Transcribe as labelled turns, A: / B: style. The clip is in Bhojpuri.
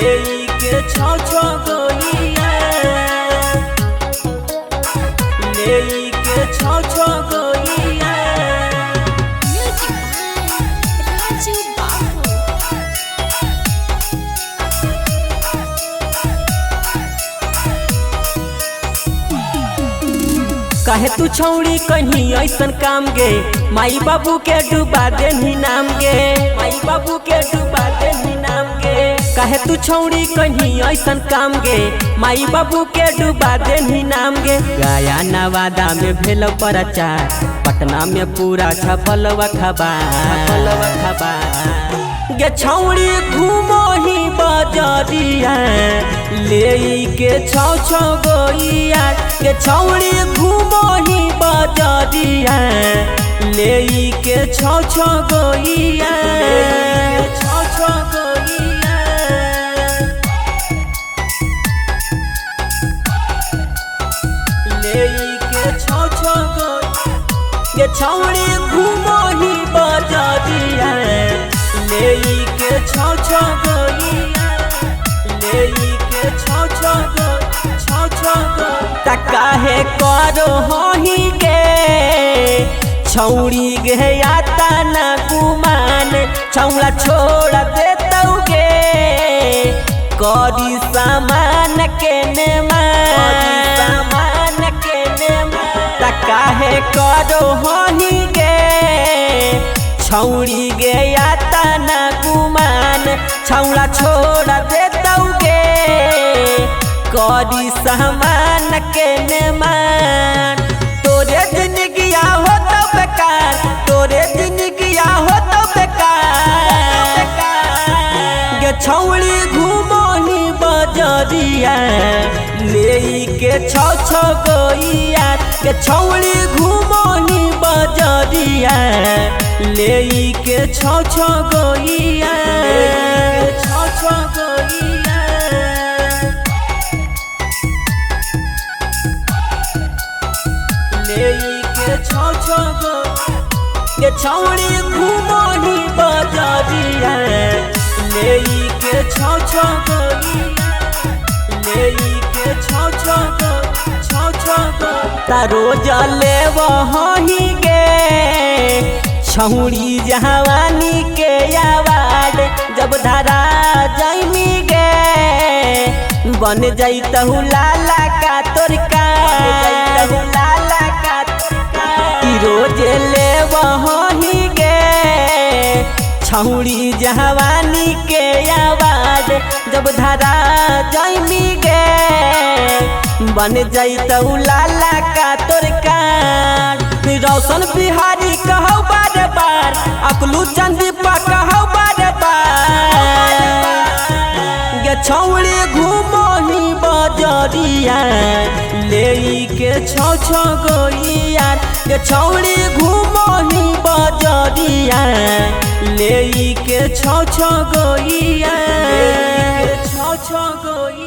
A: ले के छौ छौ गोइया ले के छौ छौ गोइया। कहे तू छौड़ी कहीं ऐसन काम गे माई बाबू के डुबा देनी नाम गे माई बाबू के डुबा देनी नाम गे। कहे तू छौड़ी कहीं ऐसन काम गे माई बाबू के डुबा देनी नाम गे। गया नवादा में भेल प्रचार पटना में पूरा छपल खबर गे छौड़ी घूमो ही बजरिया ले के छौ छौ गोइया गे छौड़ी घूमो ही बजरिया ले के छौ छौ गोइया छौ छौ गोइया ले के छौ छौ गोइया गे छौड़ी घूमो ही बजरिया ले के छौ छौ गोइया ले के छौ छौ गोइया। काहे करो होही गे छौड़ी गे आता ना गुमान छौड़ा छोड़ देतौ गे करी सामान के नेमान काहे करो होही गे छौड़ी गे आता ना गुमान छौड़ा छोड़ देतौ गे करी सामान के नेमान। तोरे जिंदगिया हो तो बेकार तोरे जिंदगिया हो तो बेकार गे छौड़ी घूमो ही बजरिया ले के छौ छौ गोइया गे छौड़ी घूमो ही बजरिया ले के छौ छौ गोइया छौ छौ गोइया ले के छौ छौ गोइया छौड़ी घूमो ही बजरिया ले के छौ छौ गोइया ले के छौ छौ गोइया। रोज ले वही गे छौड़ी जवानी के आवाज जब धरा जाइनी गे बन जैतहु लाला का तोरका लाला का रोज ले वही गे छौड़ी जवानी के आवाज जब धरा जाइनी गे बन जैतहु लाला का तोरका। रोशन बिहारी कहौ बार बार अकलू चंदीपा कहौ बार बार गे छौड़ी घूमो ही बजरिया ले के छौ छौ गोइया गे छौड़ी घूमो ही बजरिया ले के छौ छौ गोइया छौ छौ गोइया।